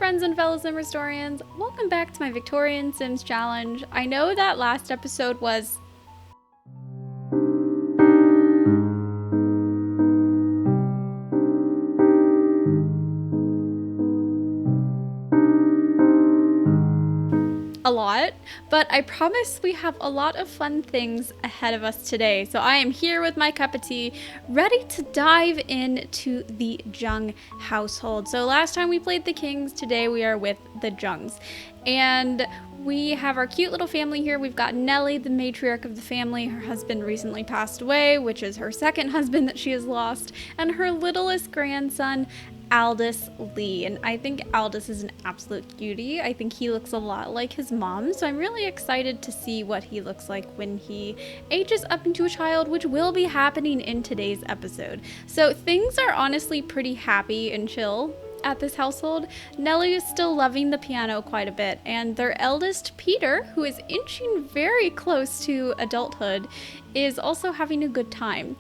friends and fellow sim historians, welcome back to my Victorian Sims challenge. I know that last episode was a lot, but I promise we have a lot of fun things ahead of us today. So I am here with my cup of tea, ready to dive into the Jung household. So last time we played the Kings, today we are with the Jungs. And we have our cute little family here. We've got Nellie, the matriarch of the family. Her husband recently passed away, which is her second husband that she has lost, and her littlest grandson, Aldous Lee. And I think Aldous is an absolute cutie. I think he looks a lot like his mom, so I'm really excited to see what he looks like when he ages up into a child, which will be happening in today's episode. So things are honestly pretty happy and chill at this household. Nellie is still loving the piano quite a bit, and their eldest, Peter, who is inching very close to adulthood, is also having a good time.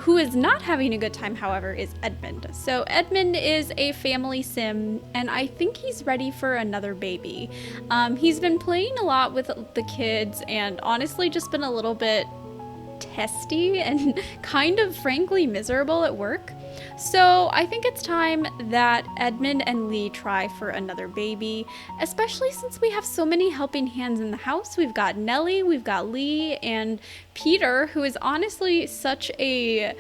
Who is not having a good time, however, is Edmund. So Edmund is a family sim, and I think he's ready for another baby. He's been playing a lot with the kids and honestly just been a little bit testy and kind of frankly miserable at work. So I think it's time that Edmund and Lee try for another baby, especially since we have so many helping hands in the house. We've got Nellie, we've got Lee, and Peter, who is honestly such a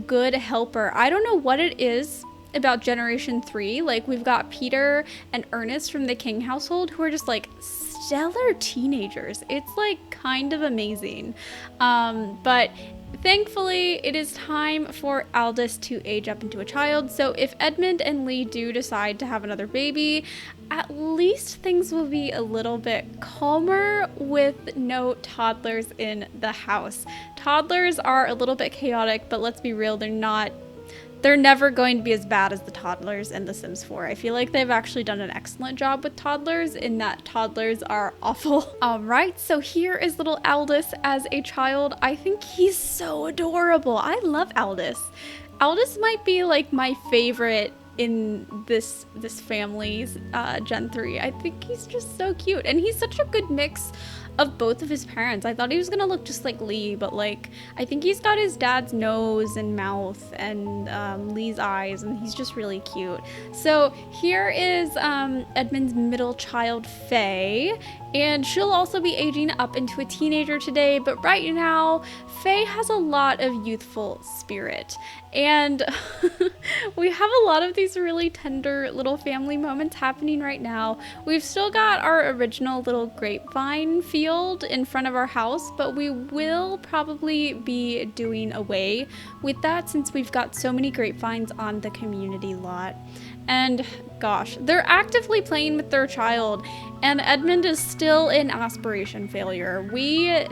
good helper. I don't know what it is about Generation 3. Like, we've got Peter and Ernest from the King household who are just like stellar teenagers. It's like kind of amazing. But thankfully, it is time for Aldous to age up into a child. So if Edmund and Lee do decide to have another baby, at least things will be a little bit calmer with no toddlers in the house. Toddlers are a little bit chaotic, but let's be real, they're never going to be as bad as the toddlers in The Sims 4. I feel like they've actually done an excellent job with toddlers in that toddlers are awful. Alright, so here is little Aldous as a child. I think he's so adorable. I love Aldous. Aldous might be like my favorite in this family's Gen 3. I think he's just so cute, and he's such a good mix of both of his parents. I thought he was gonna look just like Lee, but like I think he's got his dad's nose and mouth and Lee's eyes, and he's just really cute. So here is Edmund's middle child, Faye, and she'll also be aging up into a teenager today, but right now Faye has a lot of youthful spirit, and we have a lot of these really tender little family moments happening right now. We've still got our original little grapevine field in front of our house, but we will probably be doing away with that since we've got so many grapevines on the community lot. And gosh, they're actively playing with their child, and Edmund is still in aspiration failure. We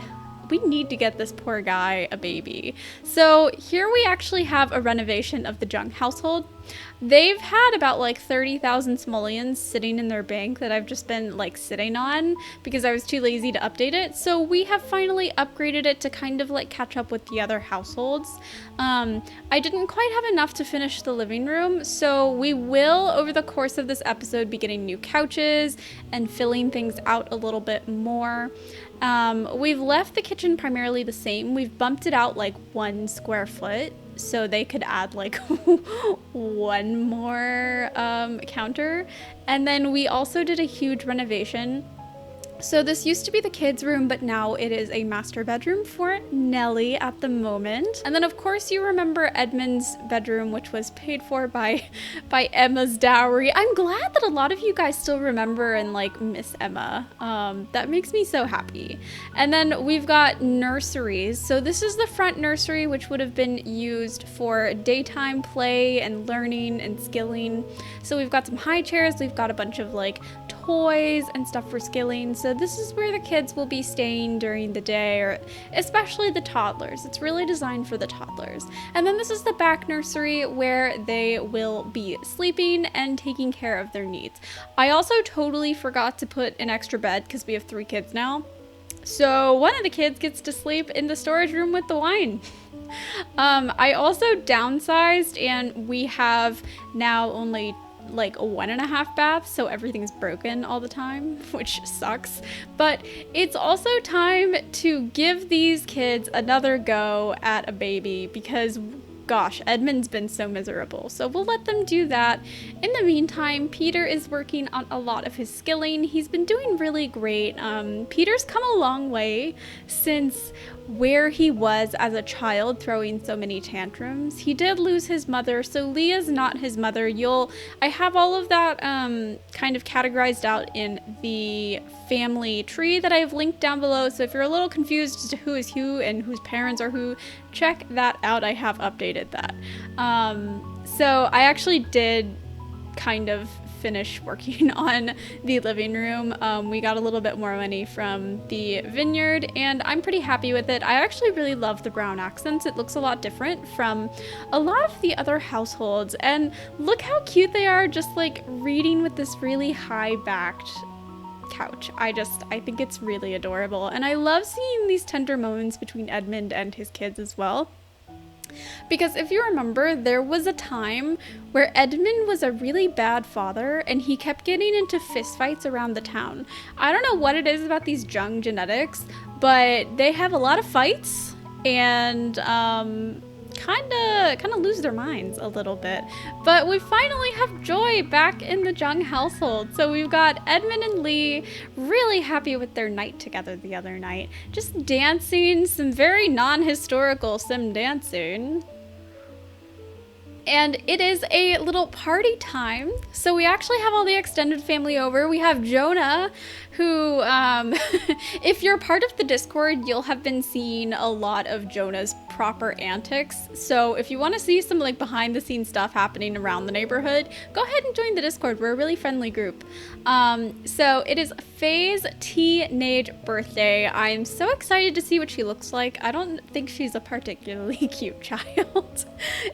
need to get this poor guy a baby. So here we actually have a renovation of the Jung household. They've had about like 30,000 simoleons sitting in their bank that I've just been like sitting on because I was too lazy to update it. So we have finally upgraded it to kind of like catch up with the other households. I didn't quite have enough to finish the living room, so we will over the course of this episode be getting new couches and filling things out a little bit more. We've left the kitchen primarily the same. We've bumped it out like 1 square foot so they could add like one more counter. And then we also did a huge renovation. So this used to be the kids' room, but now it is a master bedroom for Nellie at the moment. And then of course you remember Edmund's bedroom, which was paid for by Emma's dowry. I'm glad that a lot of you guys still remember and like miss Emma. That makes me so happy. And then we've got nurseries. So this is the front nursery, which would have been used for daytime play and learning and skilling. So we've got some high chairs. We've got a bunch of like toys and stuff for skilling. So this is where the kids will be staying during the day, or especially the toddlers. It's really designed for the toddlers. And then this is the back nursery where they will be sleeping and taking care of their needs. I also totally forgot to put an extra bed because we have 3 kids now. So one of the kids gets to sleep in the storage room with the wine. I also downsized, and we have now only like 1.5 baths, so everything's broken all the time, which sucks. But it's also time to give these kids another go at a baby because gosh, Edmund's been so miserable. So we'll let them do that. In the meantime, Peter is working on a lot of his skilling. He's been doing really great. Peter's come a long way since where he was as a child, throwing so many tantrums. He did lose his mother, so Leah's not his mother. I have all of that kind of categorized out in the family tree that I've linked down below. So if you're a little confused as to who is who and whose parents are who, check that out. I have updated that. So I actually did kind of finish working on the living room. We got a little bit more money from the vineyard and I'm pretty happy with it. I actually really love the brown accents. It looks a lot different from a lot of the other households, and look how cute they are, just like reading with this really high backed couch. I think it's really adorable, and I love seeing these tender moments between Edmund and his kids as well. Because if you remember, there was a time where Edmund was a really bad father and he kept getting into fistfights around the town. I don't know what it is about these Jung genetics, but they have a lot of fights and kind of lose their minds a little bit. But we finally have joy back in the Jung household. So we've got Edmund and Lee really happy with their night together the other night, just dancing, some very non-historical sim dancing. And it is a little party time. So we actually have all the extended family over. We have Jonah, who, if you're part of the Discord, you'll have been seeing a lot of Jonah's proper antics. So if you want to see some like behind the scenes stuff happening around the neighborhood, go ahead and join the Discord. We're a really friendly group. So it is Faye's teenage birthday. I'm so excited to see what she looks like. I don't think she's a particularly cute child,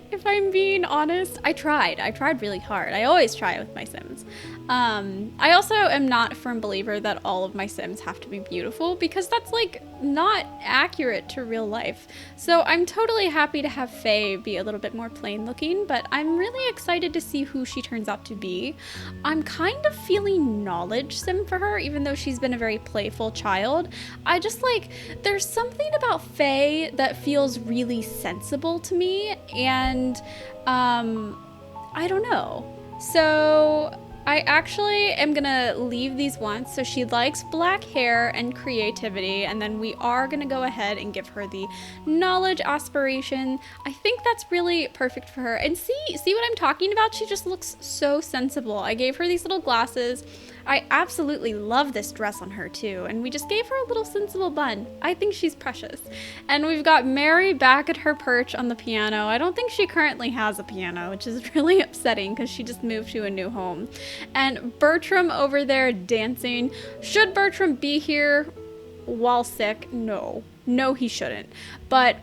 if I'm being honest. I tried really hard. I always try with my Sims. I also am not a firm believer that all of my Sims have to be beautiful, because that's like not accurate to real life. So I'm totally happy to have Faye be a little bit more plain looking, but I'm really excited to see who she turns out to be. I'm kind of feeling knowledge Sim for her, even though she's been a very playful child. I just like, there's something about Faye that feels really sensible to me, and I don't know. So I actually am gonna leave these once. So she likes black hair and creativity, and then we are gonna go ahead and give her the knowledge aspiration. I think that's really perfect for her. And see what I'm talking about? She just looks so sensible. I gave her these little glasses. I absolutely love this dress on her too, and we just gave her a little sensible bun. I think she's precious. And we've got Mary back at her perch on the piano. I don't think she currently has a piano, which is really upsetting because she just moved to a new home. And Bertram over there dancing. Should Bertram be here while sick? No, he shouldn't. But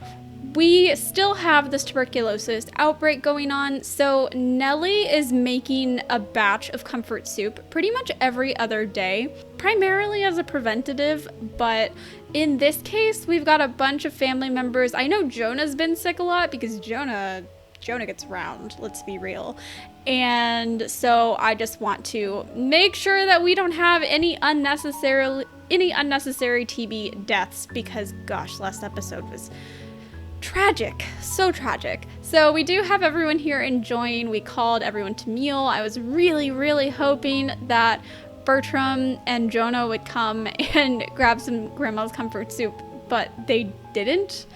we still have this tuberculosis outbreak going on, so Nellie is making a batch of comfort soup pretty much every other day, primarily as a preventative, but in this case, we've got a bunch of family members. I know Jonah's been sick a lot because Jonah gets around, let's be real. And so I just want to make sure that we don't have any unnecessary TB deaths, because gosh, last episode was tragic, so tragic. So we do have everyone here enjoying. We called everyone to meal. I was really hoping that Bertram and Jonah would come and grab some grandma's comfort soup, but they didn't.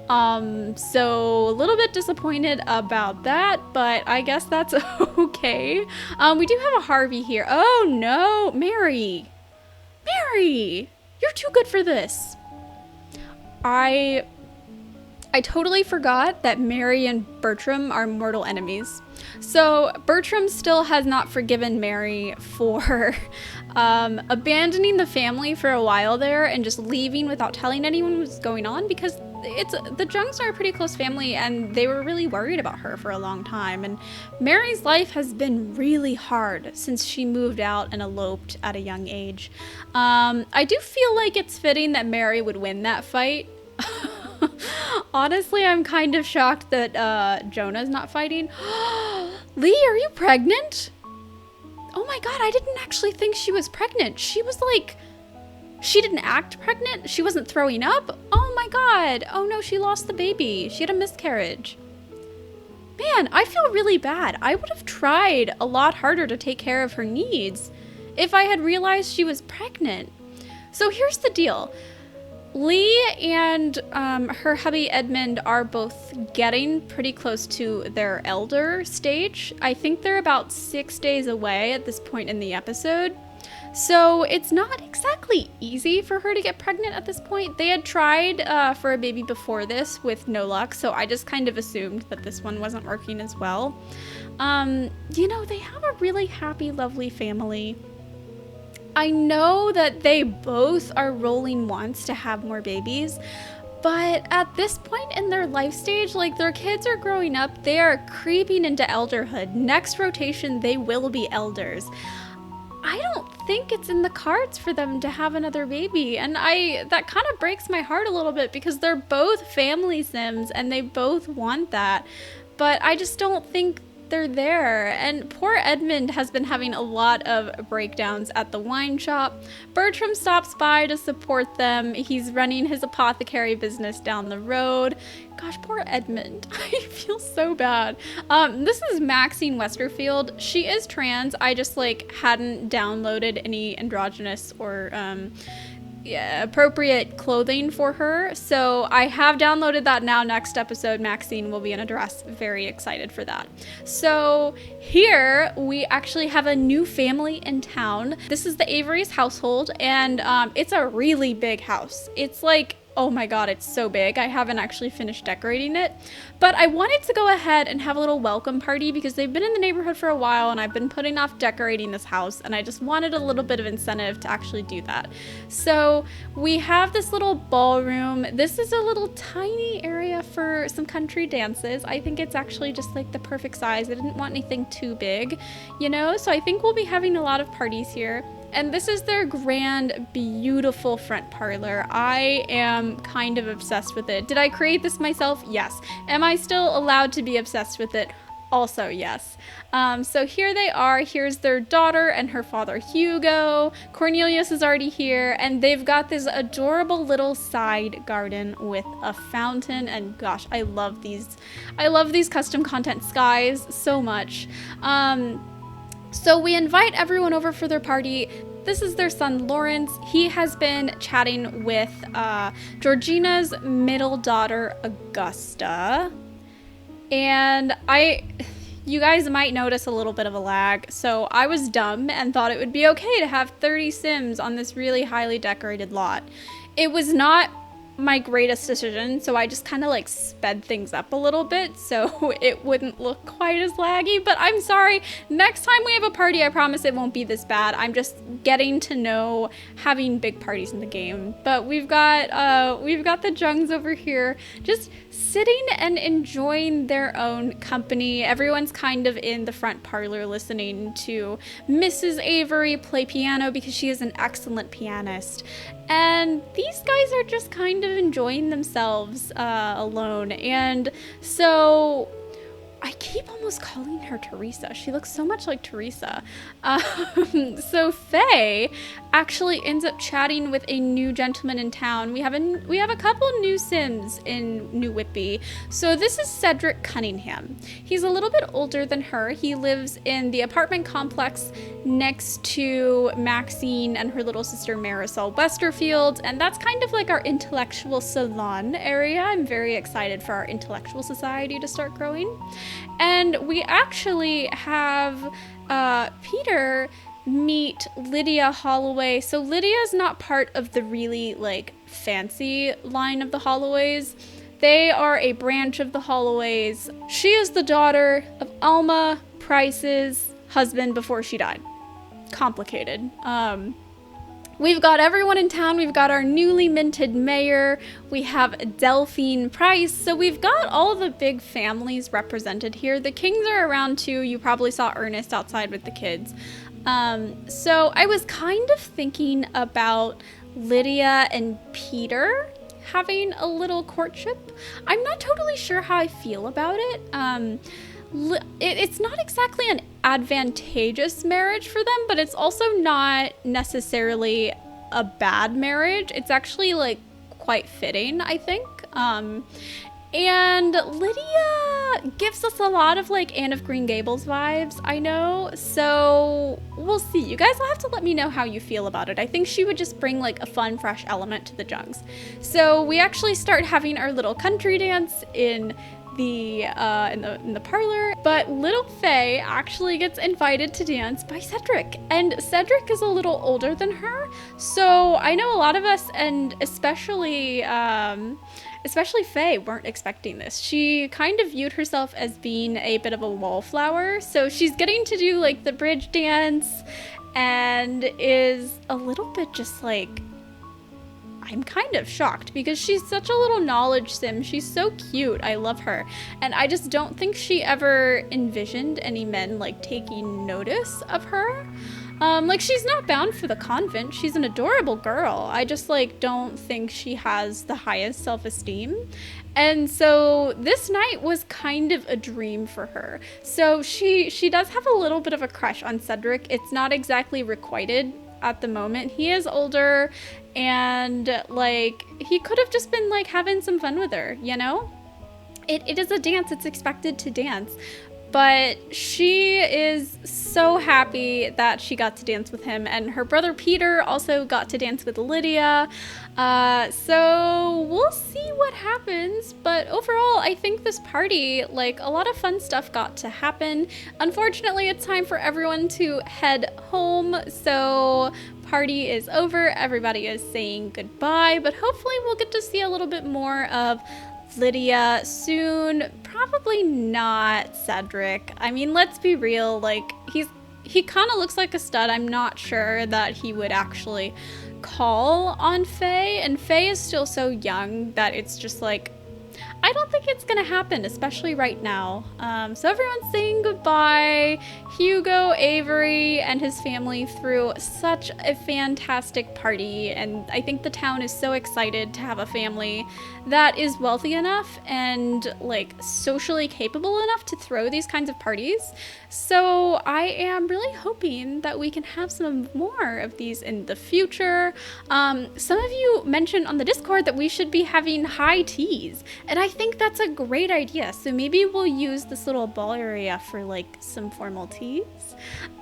So a little bit disappointed about that, but I guess that's okay. We do have a Harvey here. Oh no, Mary, you're too good for this. I totally forgot that Mary and Bertram are mortal enemies. So Bertram still has not forgiven Mary for abandoning the family for a while there and just leaving without telling anyone what's going on, because the Jungs are a pretty close family and they were really worried about her for a long time. And Mary's life has been really hard since she moved out and eloped at a young age. I do feel like it's fitting that Mary would win that fight. Honestly, I'm kind of shocked that Jonah's not fighting. Lee, are you pregnant? Oh my god, I didn't actually think she was pregnant. She was like, she didn't act pregnant? She wasn't throwing up? Oh my god. Oh no, she lost the baby. She had a miscarriage. Man, I feel really bad. I would have tried a lot harder to take care of her needs if I had realized she was pregnant. So here's the deal. Lee and her hubby Edmund are both getting pretty close to their elder stage. I think they're about 6 days away at this point in the episode. So it's not exactly easy for her to get pregnant at this point. They had tried for a baby before this with no luck, so I just kind of assumed that this one wasn't working as well. You know, they have a really happy, lovely family. I know that they both are rolling once to have more babies, but at this point in their life stage, like their kids are growing up, they are creeping into elderhood. Next rotation, they will be elders. I don't think it's in the cards for them to have another baby, and that kind of breaks my heart a little bit because they're both family Sims and they both want that, but I just don't think they're there. And poor Edmund has been having a lot of breakdowns at the wine shop. Bertram stops by to support them. He's running his apothecary business down the road. Gosh, poor Edmund. I feel so bad. This is Maxine Westerfield. She is trans. I just hadn't downloaded any androgynous or appropriate clothing for her, so I have downloaded that now. Next episode, Maxine will be in a dress. Very excited for that. So here we actually have a new family in town. This is the Avery's household, and it's a really big house. It's like, oh my god, it's so big. I haven't actually finished decorating it, but I wanted to go ahead and have a little welcome party because they've been in the neighborhood for a while and I've been putting off decorating this house, and I just wanted a little bit of incentive to actually do that. So we have this little ballroom. This is a little tiny area for some country dances. I think it's actually just like the perfect size. I didn't want anything too big, you know, so I think we'll be having a lot of parties here. And this is their grand, beautiful front parlor. I am kind of obsessed with it. Did I create this myself? Yes. Am I still allowed to be obsessed with it? Also, yes. So here they are. Here's their daughter and her father, Hugo. Cornelius is already here, and they've got this adorable little side garden with a fountain. And gosh, I love these. I love these custom content skies so much. So we invite everyone over for their party. This is their son, Lawrence. He has been chatting with Georgina's middle daughter, Augusta. And you guys might notice a little bit of a lag. So I was dumb and thought it would be okay to have 30 Sims on this really highly decorated lot. It was not my greatest decision, so I just kind of sped things up a little bit so it wouldn't look quite as laggy, but I'm sorry. Next time we have a party, I promise it won't be this bad. I'm just getting to know having big parties in the game. But we've got the Jungs over here just sitting and enjoying their own company. Everyone's kind of in the front parlor listening to Mrs. Avery play piano because she is an excellent pianist. And these guys are just kind of enjoying themselves alone. And so I keep almost calling her Teresa. She looks so much like Teresa. So Faye actually ends up chatting with a new gentleman in town. We have a couple new Sims in New Whitby. So this is Cedric Cunningham. He's a little bit older than her. He lives in the apartment complex next to Maxine and her little sister Marisol Westerfield, and that's kind of like our intellectual salon area. I'm very excited for our intellectual society to start growing. And we actually have Peter meet Lydia Holloway. So Lydia is not part of the really fancy line of the Holloways. They are a branch of the Holloways. She is the daughter of Alma Price's husband before she died. Complicated. We've got everyone in town. We've got our newly minted mayor. We have Delphine Price. So we've got all the big families represented here. The Kings are around too. You probably saw Ernest outside with the kids. So I was kind of thinking about Lydia and Peter having a little courtship. I'm not totally sure how I feel about it. it's not exactly an advantageous marriage for them, but it's also not necessarily a bad marriage. It's actually like quite fitting, I think. And Lydia gives us a lot of like Anne of Green Gables vibes, I know. So we'll see. You guys will have to let me know how you feel about it. I think she would just bring like a fun, fresh element to the Jungs. So we actually start having our little country dance in the parlor, but little Faye actually gets invited to dance by Cedric, and Cedric is a little older than her, so I know a lot of us, and especially Faye, weren't expecting this. She kind of viewed herself as being a bit of a wallflower, so she's getting to do like the bridge dance and is a little bit just like, I'm kind of shocked because she's such a little knowledge sim. She's so cute. I love her. And I just don't think she ever envisioned any men like taking notice of her. Like, she's not bound for the convent. She's an adorable girl. I just like don't think she has the highest self-esteem. And so this night was kind of a dream for her. So she does have a little bit of a crush on Cedric. It's not exactly requited at the moment. He is older, and like he could have just been like having some fun with her, you know? It is a dance, it's expected to dance. But she is so happy that she got to dance with him, and her brother Peter also got to dance with Lydia. So we'll see what happens, but overall I think this party, like, a lot of fun stuff got to happen. Unfortunately, it's time for everyone to head home, so party is over, everybody is saying goodbye, but hopefully we'll get to see a little bit more of Lydia soon. Probably not Cedric. I mean, let's be real, like, he kind of looks like a stud. I'm not sure that he would actually call on Faye, and Faye is still so young that it's just like, I don't think it's gonna happen, especially right now. So everyone's saying goodbye. Hugo, Avery, and his family threw such a fantastic party, and I think the town is so excited to have a family that is wealthy enough and like socially capable enough to throw these kinds of parties. So I am really hoping that we can have some more of these in the future. Some of you mentioned on the Discord that we should be having high teas, and I think that's a great idea. So maybe we'll use this little ball area for like some formal teas.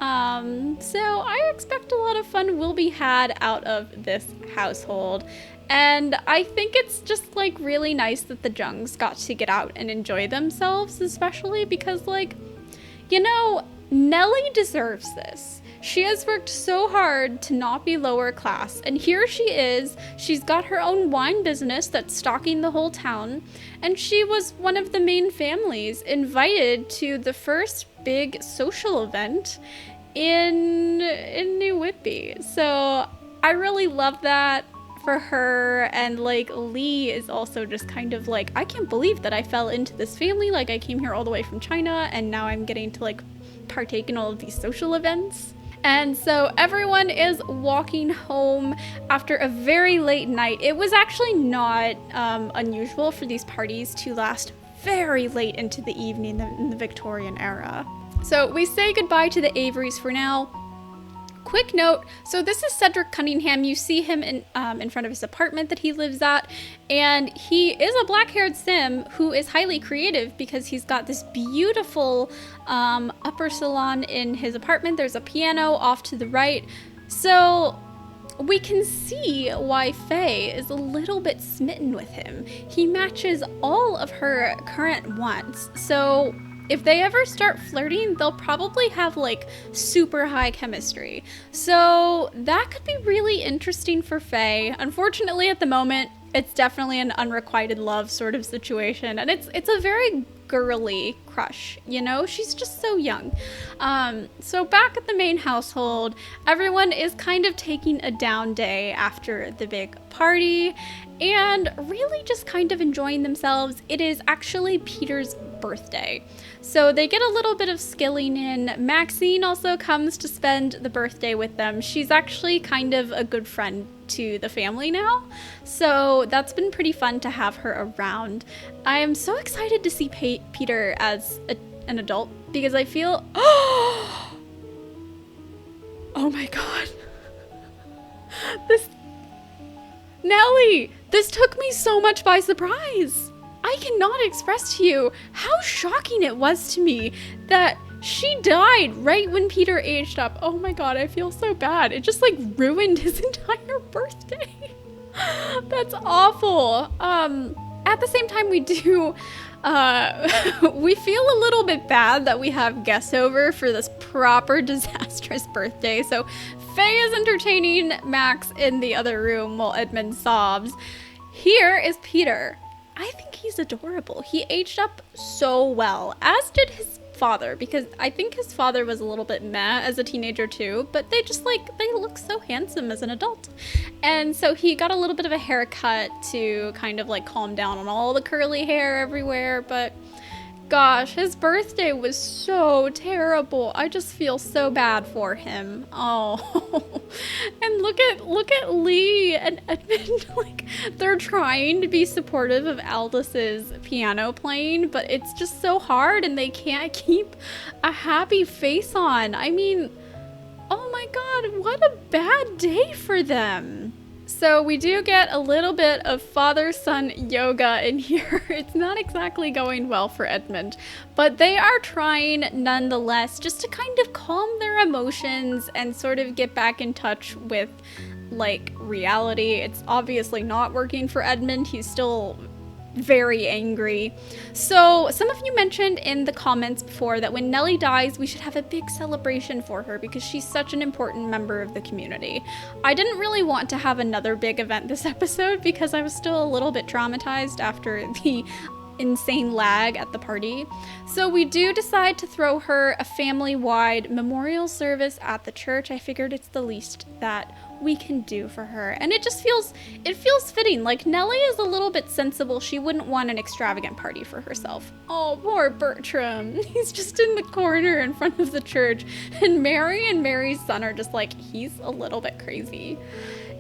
So I expect a lot of fun will be had out of this household. And I think it's just like really nice that the Jungs got to get out and enjoy themselves, especially because, like, you know, Nellie deserves this. She has worked so hard to not be lower class, and here she is. She's got her own wine business that's stocking the whole town, and she was one of the main families invited to the first big social event in New Whitby. So I really love that for her. And like, Lee is also just kind of like, I can't believe that I fell into this family. Like, I came here all the way from China, and now I'm getting to like partake in all of these social events. And so everyone is walking home after a very late night. It was actually not unusual for these parties to last very late into the evening in the Victorian era. So we say goodbye to the Averys for now. Quick note, so this is Cedric Cunningham. You see him in front of his apartment that he lives at, and he is a black-haired sim who is highly creative because he's got this beautiful upper salon in his apartment. There's a piano off to the right, so we can see why Faye is a little bit smitten with him. He matches all of her current wants, so if they ever start flirting, they'll probably have like super high chemistry. So that could be really interesting for Faye. Unfortunately, at the moment, it's definitely an unrequited love sort of situation, and it's a very girly crush, you know? She's just so young. So back at the main household, everyone is kind of taking a down day after the big party and really just kind of enjoying themselves. It is actually Peter's birthday, so they get a little bit of skilling in. Maxine also comes to spend the birthday with them. She's actually kind of a good friend to the family now, so that's been pretty fun to have her around. I am so excited to see Peter as a an adult, because I feel, oh my God. Nellie, this took me so much by surprise. I cannot express to you how shocking it was to me that she died right when Peter aged up. Oh my God, I feel so bad. It just like ruined his entire birthday. That's awful. At the same time, we do, we feel a little bit bad that we have guests over for this proper disastrous birthday. So Faye is entertaining Max in the other room while Edmund sobs. Here is Peter. I think he's adorable. He aged up so well, as did his father, because I think his father was a little bit meh as a teenager too, but they look so handsome as an adult. And so he got a little bit of a haircut to kind of like calm down on all the curly hair everywhere, but gosh, his birthday was so terrible. I just feel so bad for him. Oh, and look at Lee and Edmund. Like, they're trying to be supportive of Aldis's piano playing, but it's just so hard and they can't keep a happy face on. I mean, oh my God, what a bad day for them. So we do get a little bit of father-son yoga in here. It's not exactly going well for Edmund, but they are trying nonetheless just to kind of calm their emotions and sort of get back in touch with like reality. It's obviously not working for Edmund. He's still very angry. So some of you mentioned in the comments before that when Nellie dies, we should have a big celebration for her because she's such an important member of the community. I didn't really want to have another big event this episode because I was still a little bit traumatized after the insane lag at the party. So we do decide to throw her a family-wide memorial service at the church. I figured it's the least that we can do for her, and it feels fitting. Like, Nellie is a little bit sensible. She wouldn't want an extravagant party for herself. Oh, poor Bertram. He's just in the corner in front of the church, and Mary and Mary's son are just like, he's a little bit crazy.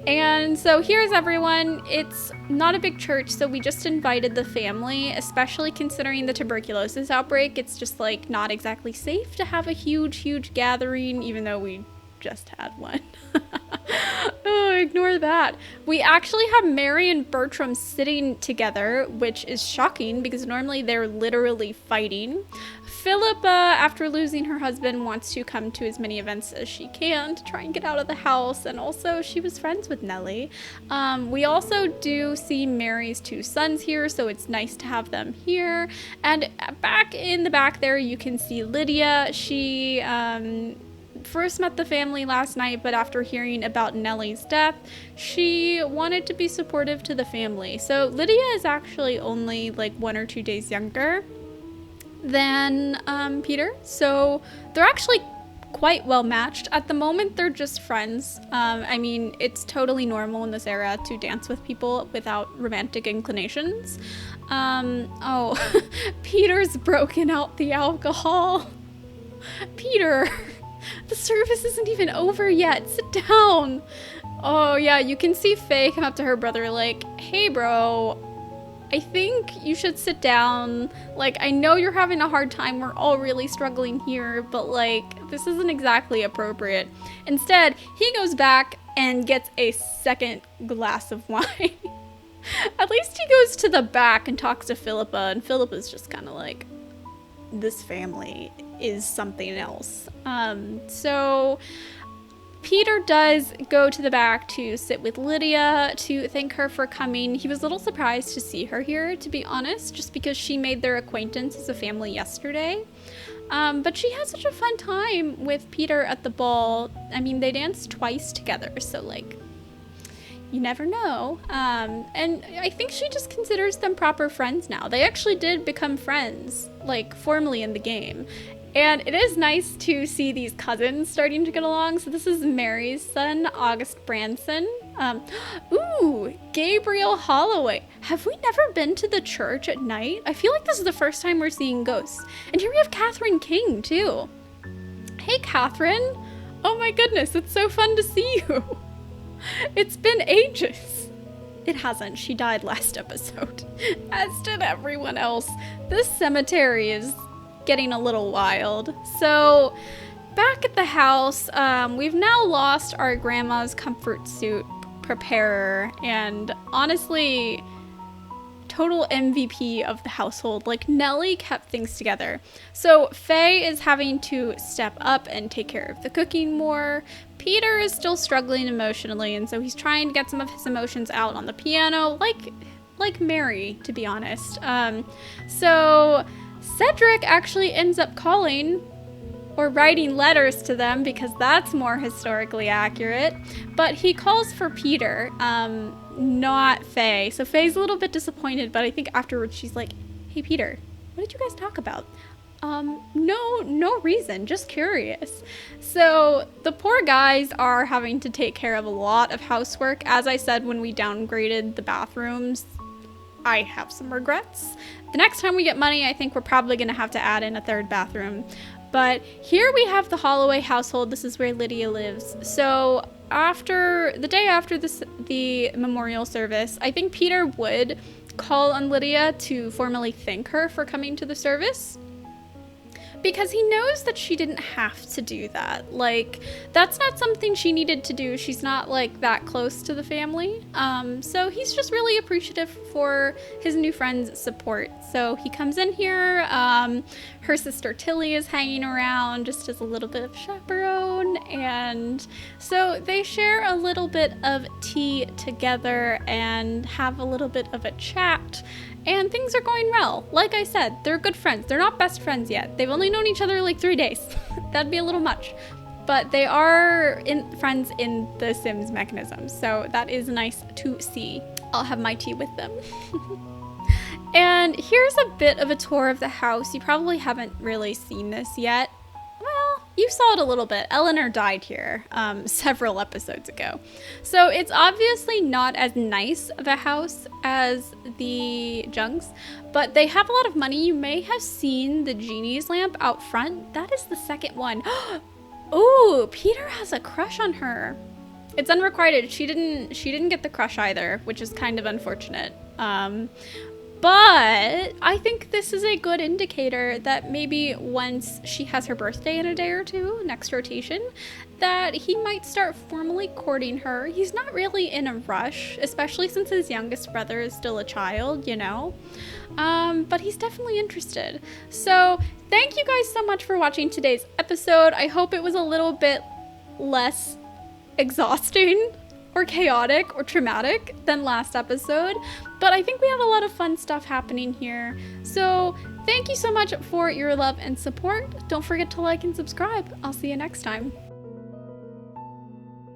And so here's everyone. It's not a big church, so we just invited the family, especially considering the tuberculosis outbreak. It's just like not exactly safe to have a huge gathering, even though we just had one. Oh, ignore that. We actually have Mary and Bertram sitting together, which is shocking because normally they're literally fighting. Philippa, after losing her husband, wants to come to as many events as she can to try and get out of the house, and also she was friends with Nellie. We also do see Mary's two sons here, so it's nice to have them here. And back in the back there, you can see Lydia. She first met the family last night, but after hearing about Nellie's death, she wanted to be supportive to the family. So Lydia is actually only like 1 or 2 days younger than Peter, so they're actually quite well matched. At the moment, they're just friends. I mean, it's totally normal in this era to dance with people without romantic inclinations. Oh, Peter's broken out the alcohol. Peter, the service isn't even over yet. Sit down. Oh yeah, you can see Faye come up to her brother like, hey bro, I think you should sit down. Like, I know you're having a hard time. We're all really struggling here, but like, this isn't exactly appropriate. Instead, he goes back and gets a second glass of wine. At least he goes to the back and talks to Philippa, and Philippa's just kind of like, this family is something else. So Peter does go to the back to sit with Lydia to thank her for coming. He was a little surprised to see her here, to be honest, just because she made their acquaintance as a family yesterday. But she had such a fun time with Peter at the ball. I mean, they danced twice together, so like, you never know. And I think she just considers them proper friends now. They actually did become friends, like formally in the game. And it is nice to see these cousins starting to get along. So this is Mary's son, August Branson. Ooh, Gabriel Holloway. Have we never been to the church at night? I feel like this is the first time we're seeing ghosts. And here we have Catherine King too. Hey, Catherine. Oh my goodness, it's so fun to see you. It's been ages. It hasn't. She died last episode, as did everyone else. This cemetery is getting a little wild. So back at the house, we've now lost our grandma's comfort suit preparer, and honestly, total MVP of the household. Like, Nellie kept things together. So Faye is having to step up and take care of the cooking more. Peter is still struggling emotionally, and so he's trying to get some of his emotions out on the piano, like Mary, to be honest. So Cedric actually ends up calling or writing letters to them because that's more historically accurate. But he calls for Peter, not Faye. So Faye's a little bit disappointed, but I think afterwards she's like, "Hey Peter, what did you guys talk about?" No reason, just curious. So the poor guys are having to take care of a lot of housework. As I said, when we downgraded the bathrooms, I have some regrets. The next time we get money, I think we're probably gonna have to add in a third bathroom. But here we have the Holloway household. This is where Lydia lives. So the day after the memorial service, I think Peter would call on Lydia to formally thank her for coming to the service, because he knows that she didn't have to do that. Like, that's not something she needed to do. She's not like that close to the family. So he's just really appreciative for his new friend's support. So he comes in here. Her sister Tilly is hanging around just as a little bit of chaperone. And so they share a little bit of tea together and have a little bit of a chat. And things are going well. Like I said, they're good friends. They're not best friends yet. They've only known each other like 3 days. That'd be a little much. But they are friends in the Sims mechanism. So that is nice to see. I'll have my tea with them. And here's a bit of a tour of the house. You probably haven't really seen this yet. Well, you saw it a little bit. Eleanor died here several episodes ago. So it's obviously not as nice of a house as the Jungs, but they have a lot of money. You may have seen the genie's lamp out front. That is the second one. Oh, Peter has a crush on her. It's unrequited. She didn't get the crush either, which is kind of unfortunate. But I think this is a good indicator that maybe once she has her birthday in a day or two, next rotation, that he might start formally courting her. He's not really in a rush, especially since his youngest brother is still a child, you know? But he's definitely interested. So thank you guys so much for watching today's episode. I hope it was a little bit less exhausting or chaotic or traumatic than last episode, but I think we have a lot of fun stuff happening here. So thank you so much for your love and support. Don't forget to like and subscribe. I'll see you next time.